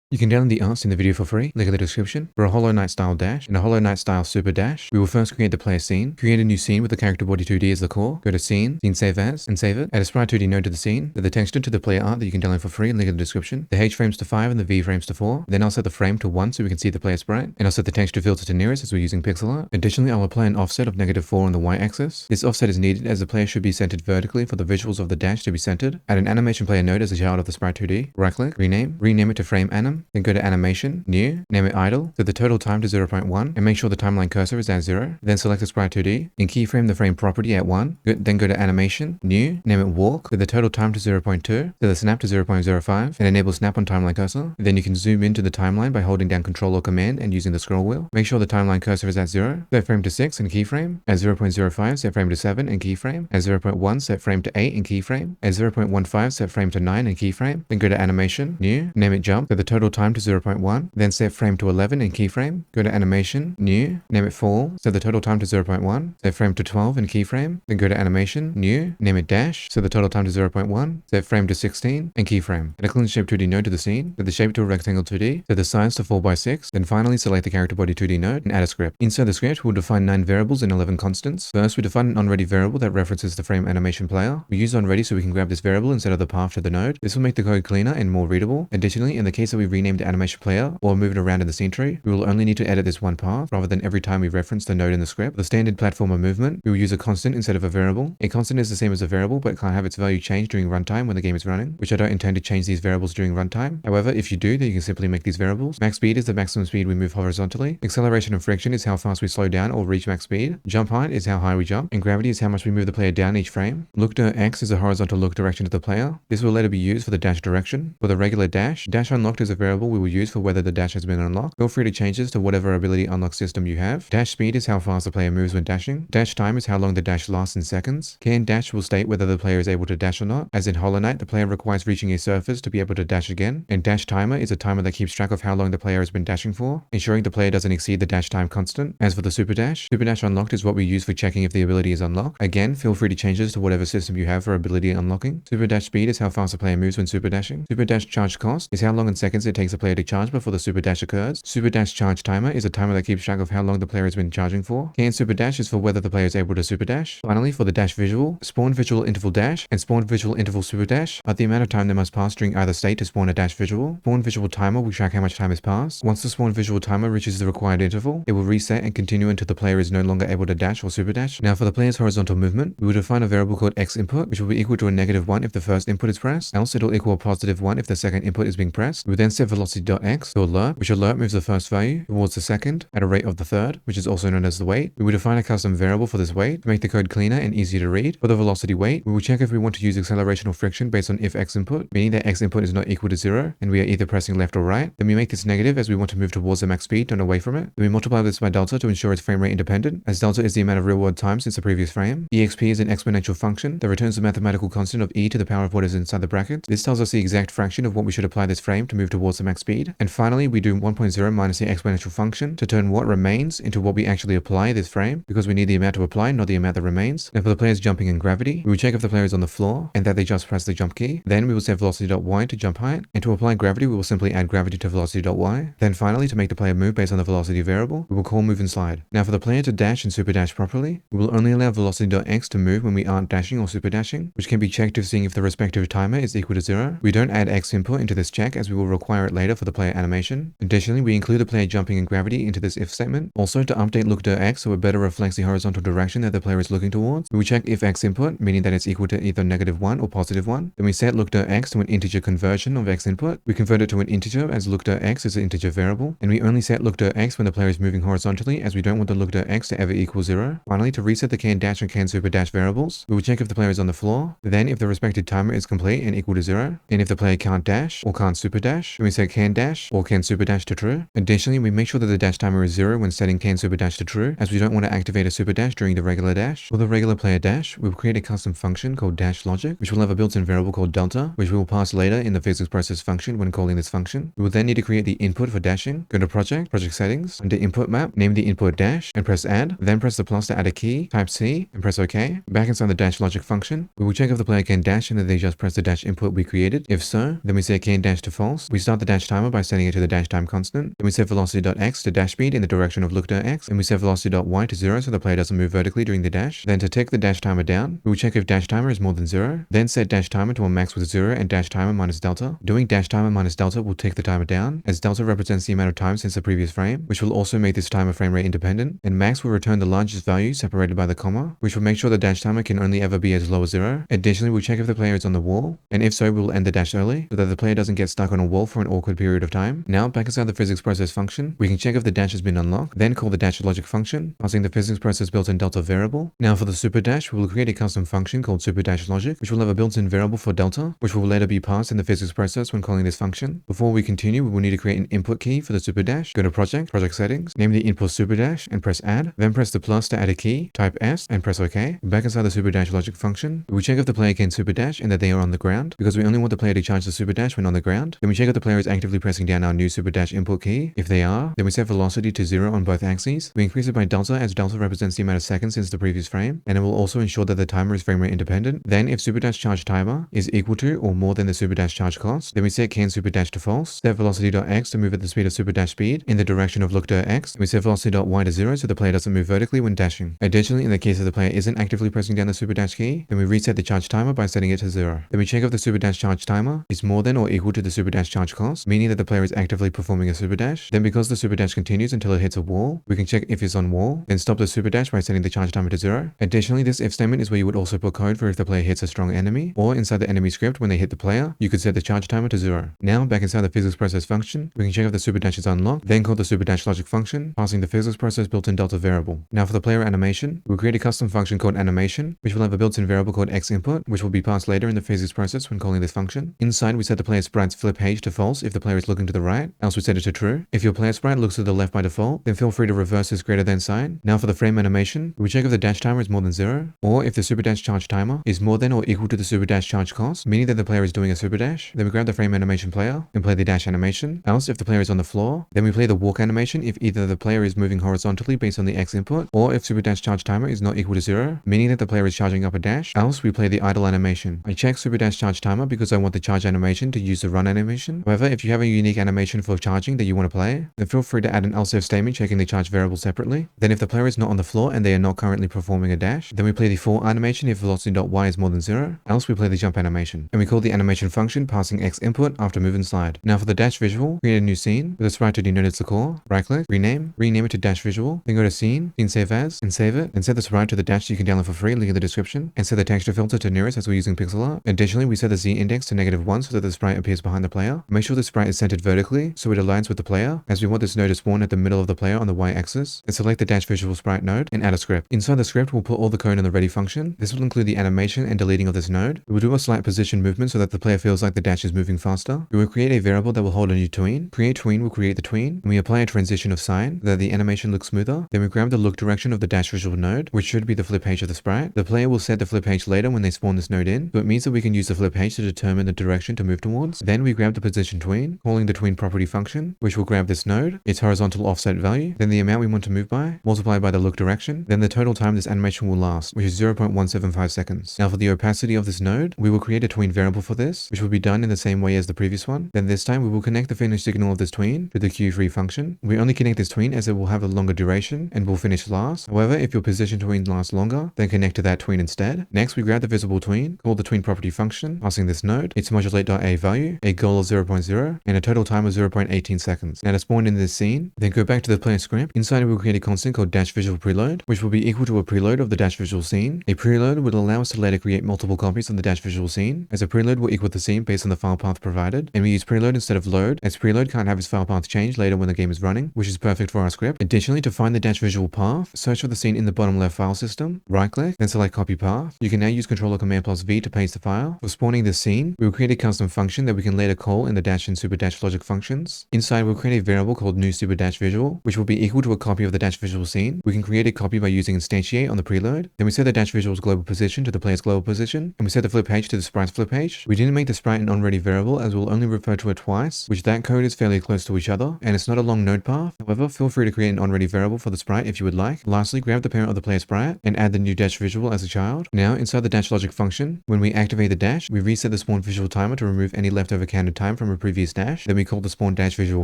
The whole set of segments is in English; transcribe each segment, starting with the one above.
You can download the arts in the video for free, link in the description. For a Hollow Knight style dash and a Hollow Knight style super dash, we will first create the player scene, create a new scene with the character body 2D as the core, go to scene save as, and save it, add a sprite 2D node to the scene, add the texture to the player art that you can download for free, link in the description, the H frames to 5 and the V frames to 4, then I'll set the frame to 1 so we can see the player sprite, and I'll set the texture filter to nearest as we're using pixel art. Additionally, I'll apply an offset of -4 on the Y axis. This offset is needed as the player should be centered vertically for the visuals of the dash to be centered. Add an animation player node as a child of the sprite 2D, right click, rename it to frame anim, then go to animation, new, name it idle, set the total time to 0.1, and make sure the timeline cursor is at 0. Then select the sprite 2D, and keyframe the frame property at 1. Then go to animation, new, name it walk, set the total time to 0.2, set the snap to 0.05, and enable snap on timeline cursor. Then you can zoom into the timeline by holding down Control or Command and using the scroll wheel. Make sure the timeline cursor is at 0. Set frame to 6 and keyframe. At 0.05, set frame to 7 and keyframe. At 0.1, set frame to 8 and keyframe. At 0.15, set frame to 9 and keyframe. Then go to animation, new, name it jump, set the total time to 0.1. Then set frame to 11 and keyframe. Go to animation, new, name it fall, set the total time to 0.1. Set frame to 12 and keyframe. Then go to animation, new, name it dash, set the total time to 0.1. Set frame to 16 and keyframe. Add a clean shape 2D node to the scene. Set the shape to a rectangle 2D. Set the size to 4x6. Then finally select the character body 2D node and add a script. Inside the script, we'll define 9 variables and 11 constants. First, we define an onReady variable that references the frame animation player. We use onReady so we can grab this variable instead of the path to the node. This will make the code cleaner and more readable. Additionally, in the case that we renamed the animation player or move it around in the scene tree, we will only need to edit this one path rather than every time we reference the node in the script. For the standard platformer movement, we will use a constant instead of a variable. A constant is the same as a variable but can't have its value changed during runtime when the game is running, which I don't intend to change these variables during runtime. However, if you do, then you can simply make these variables. Max speed is the maximum speed we move horizontally. Acceleration and friction is how fast we slow down or reach max speed. Jump height is how high we jump. And gravity is how much we move the player down each frame. Look_X is a horizontal look direction to the player. This will later be used for the dash direction. For the regular dash unlocked is a variable we will use for whether the dash has been unlocked. Feel free to change this to whatever ability unlock system you have. Dash speed is how fast the player moves when dashing. Dash time is how long the dash lasts in seconds. Can dash will state whether the player is able to dash or not. As in Hollow Knight, the player requires reaching a surface to be able to dash again. And dash timer is a timer that keeps track of how long the player has been dashing for, ensuring the player doesn't exceed the dash time constant. As for the super dash unlocked is what we use for checking if the ability is unlocked. Again, feel free to change this to whatever system you have for ability unlocking. Super dash speed is how fast the player moves when super dashing. Super dash charge cost is how long in seconds it takes the player to charge before the super dash occurs. Super dash charge timer is a timer that keeps track of how long the player has been charging for. Can super dash is for whether the player is able to super dash. Finally, for the dash visual, spawn visual interval dash and spawn visual interval super dash are the amount of time that must pass during either state to spawn a dash visual. Spawn visual timer will track how much time has passed. Once the spawn visual timer reaches the required interval, it will reset and continue until the player is no longer able to dash or super dash. Now for the player's horizontal movement, we will define a variable called x input, which will be equal to a -1 if the first input is pressed, else it'll equal a +1 if the second input is being pressed. We will then set velocity.x to alert, which alert moves the first value towards the second at a rate of the third, which is also known as the weight. We will define a custom variable for this weight to make the code cleaner and easier to read. For the velocity weight, we will check if we want to use acceleration or friction based on if x input, meaning that x input is not equal to 0 and we are either pressing left or right. Then we make this negative as we want to move towards the max speed, not away from it. Then we multiply this by delta to ensure it's frame rate independent, as delta is the amount of real world time since the previous frame. exp is an exponential function that returns the mathematical constant of e to the power of what is inside the bracket. This tells us the exact fraction of what we should apply this frame to move towards the max speed. And finally, we do 1.0 minus the exponential function to turn what remains into what we actually apply this frame, because we need the amount to apply, not the amount that remains. Now for the player's jumping and gravity, we will check if the player is on the floor and that they just press the jump key. Then we will set velocity.y to jump height, and to apply gravity, we will simply add gravity to velocity.y. Then finally, to make the player move based on the velocity variable, we will call move and slide. Now for the player to dash and super dash properly, we will only allow velocity.x to move when we aren't dashing or super dashing, which can be checked if seeing if the respective timer is equal to 0. We don't add x input into this check as we will require it later for the player animation. Additionally, we include the player jumping and gravity into this if statement. Also, to update look.x so it better reflects the horizontal direction that the player is looking towards, we will check if x input, meaning that it's equal to either -1 or +1. Then we set look.x to an integer conversion of x input. We convert it to an integer as look.x is an integer variable, and we only set look.x when the player is moving horizontally as we don't want the look.x to ever equal 0. Finally, to reset the can dash and can super dash variables, we will check if the player is on the floor, then if the respective timer is complete and equal to 0, and if the player can't dash or can't super dash, then we set can dash or can super dash to true. Additionally, we make sure that the dash timer is 0 when setting can super dash to true, as we don't want to activate a super dash during the regular dash. For the regular player dash, we will create a custom function called dash logic, which will have a built-in variable called delta, which we will pass later in the physics process function when calling this function. We will then need to create the input for dashing. Go to project settings, under input map, name the input dash, and press add, then press the plus to add a key, type C, and press OK. Back inside the dash logic function, we will check if the player can dash and that they just press the dash input we created. If so, then we set can dash to false. We start start the dash timer by setting it to the dash time constant. Then we set velocity.x to dash speed in the direction of look.x, and we set velocity.y to 0 so the player doesn't move vertically during the dash. Then to take the dash timer down, we will check if dash timer is more than 0. Then set dash timer to a max with 0 and dash timer minus delta. Doing dash timer minus delta will take the timer down, as delta represents the amount of time since the previous frame, which will also make this timer frame rate independent. And max will return the largest value separated by the comma, which will make sure the dash timer can only ever be as low as 0. Additionally, we'll check if the player is on the wall, and if so, we will end the dash early, so that the player doesn't get stuck on a wall for an awkward period of time. Now, back inside the physics process function, we can check if the dash has been unlocked, then call the dash logic function, passing the physics process built-in delta variable. Now for the super dash, we will create a custom function called super dash logic, which will have a built-in variable for delta, which will later be passed in the physics process when calling this function. Before we continue, we will need to create an input key for the super dash. Go to project settings, name the input super dash, and press add. Then press the plus to add a key, type S, and press OK. Back inside the super dash logic function, we will check if the player can super dash and that they are on the ground, because we only want the player to charge the super dash when on the ground. Then we check if the player is actively pressing down our new super dash input key. If they are, then we set velocity to 0 on both axes. We increase it by delta, as delta represents the amount of seconds since the previous frame, and it will also ensure that the timer is frame rate independent. Then if super dash charge timer is equal to or more than the super dash charge cost, then we set can super dash to false. Set velocity.x to move at the speed of super dash speed in the direction of look.x. We set velocity.y to 0 so the player doesn't move vertically when dashing. Additionally, in the case that the player isn't actively pressing down the super dash key, then we reset the charge timer by setting it to 0. Then we check if the super dash charge timer is more than or equal to the super dash charge cost, meaning that the player is actively performing a super dash. Then because the super dash continues until it hits a wall, we can check if it's on wall, then stop the super dash by setting the charge timer to 0. Additionally, this if statement is where you would also put code for if the player hits a strong enemy, or inside the enemy script when they hit the player, you could set the charge timer to 0. Now, back inside the physics process function, we can check if the super dash is unlocked, then call the super dash logic function, passing the physics process built-in delta variable. Now for the player animation, we'll create a custom function called animation, which will have a built-in variable called x input, which will be passed later in the physics process when calling this function. Inside, we set the player sprite's flip page to false if the player is looking to the right, else we set it to true. If your player sprite looks to the left by default, then feel free to reverse this greater than sign. Now for the frame animation, we check if the dash timer is more than 0, or if the super dash charge timer is more than or equal to the super dash charge cost, meaning that the player is doing a super dash. Then we grab the frame animation player and play the dash animation. Else, if the player is on the floor, then we play the walk animation if either the player is moving horizontally based on the x input, or if super dash charge timer is not equal to 0, meaning that the player is charging up a dash. Else, we play the idle animation. I check super dash charge timer because I want the charge animation to use the run animation. However, if you have a unique animation for charging that you want to play, then feel free to add an else if statement checking the charge variable separately. Then if the player is not on the floor and they are not currently performing a dash, then we play the fall animation if velocity.y is more than 0. Else, we play the jump animation. And we call the animation function passing x input after move and slide. Now for the dash visual, create a new scene with a sprite to denote its core. Right click, rename it to dash visual, then go to scene save as, and save it, and set the sprite to the dash you can download for free, link in the description, and set the texture filter to nearest as we're using pixel art. Additionally, we set the z index to -1 so that the sprite appears behind the player. Make sure the sprite is centered vertically so it aligns with the player, as we want this node to spawn at the middle of the player on the y-axis. And select the dash visual sprite node and add a script. Inside the script, we'll put all the code in the ready function. This will include the animation and deleting of this node. We will do a slight position movement so that the player feels like the dash is moving faster. We will create a variable that will hold a new tween. Create tween will create the tween, and we apply a transition of sign so that the animation looks smoother. Then we grab the look direction of the dash visual node, which should be the flip page of the sprite. The player will set the flip page later when they spawn this node in, so it means that we can use the flip page to determine the direction to move towards. Then we grab the position tween, calling the tween property function, which will grab this node, its horizontal offset value, then the amount we want to move by, multiplied by the look direction, then the total time this animation will last, which is 0.175 seconds. Now for the opacity of this node, we will create a tween variable for this, which will be done in the same way as the previous one. Then this time we will connect the finish signal of this tween to the Q3 function. We only connect this tween as it will have a longer duration and will finish last. However, if your position tween lasts longer, then connect to that tween instead. Next, we grab the visible tween, call the tween property function, passing this node, its modulate.a value, a goal of 0.0, and a total time of 0.18 seconds. Now to spawn in this scene, then go back to the player script. Inside it will create a constant called dash visual preload, which will be equal to a preload of the dash visual scene. A preload would allow us to later create multiple copies of the dash visual scene, as a preload will equal the scene based on the file path provided, and we use preload instead of load, as preload can't have its file path changed later when the game is running, which is perfect for our script. Additionally, to find the dash visual path, search for the scene in the bottom left file system, right click, then select copy path. You can now use Controller Command plus V to paste the file. For spawning this scene, we will create a custom function that we can later call in the dash and super dash logic functions. Inside, we'll create a variable called new super dash visual, which will be equal to a copy of the dash visual scene. We can create a copy by using instantiate on the preload. Then we set the dash visual's global position to the player's global position, and we set the flip page to the sprite's flip page. We didn't make the sprite an onReady variable as we'll only refer to it twice, which that code is fairly close to each other, and it's not a long node path. However, feel free to create an onReady variable for the sprite if you would like. Lastly, grab the parent of the player sprite and add the new dash visual as a child. Now, inside the dash logic function, when we activate the dash, we reset the spawn visual timer to remove any leftover counted time from a previous dash, then we call the spawn dash visual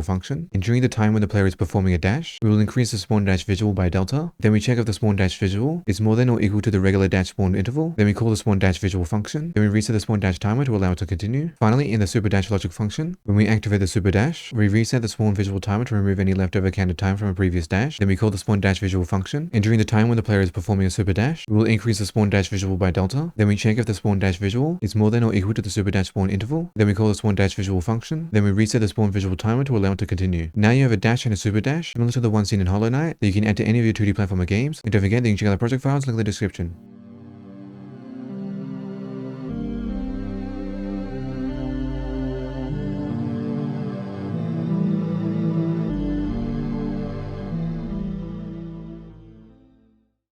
function. And during the time when the player is performing a dash, we will increase the spawn dash visual by delta. Then we check if the spawn dash visual is more than or equal to the regular dash spawn interval. Then we call the spawn dash visual function. Then we reset the spawn dash timer to allow it to continue. Finally, in the super dash logic function, when we activate the super dash, we reset the spawn visual timer to remove any leftover counted time from a previous dash. Then we call the spawn dash visual function. And during the time when the player is performing a super dash, we will increase the spawn dash visual by delta. Then we check if the spawn dash visual is more than or equal to the super dash spawn interval. Then we call the spawn dash visual function. Then we reset the spawn visual timer to allow it to continue. Now you have a dash and a super dash, similar to the one seen in Hollow Knight, that you can add to any of your 2D platformer games. And don't forget that you can check out the project files, link in the description.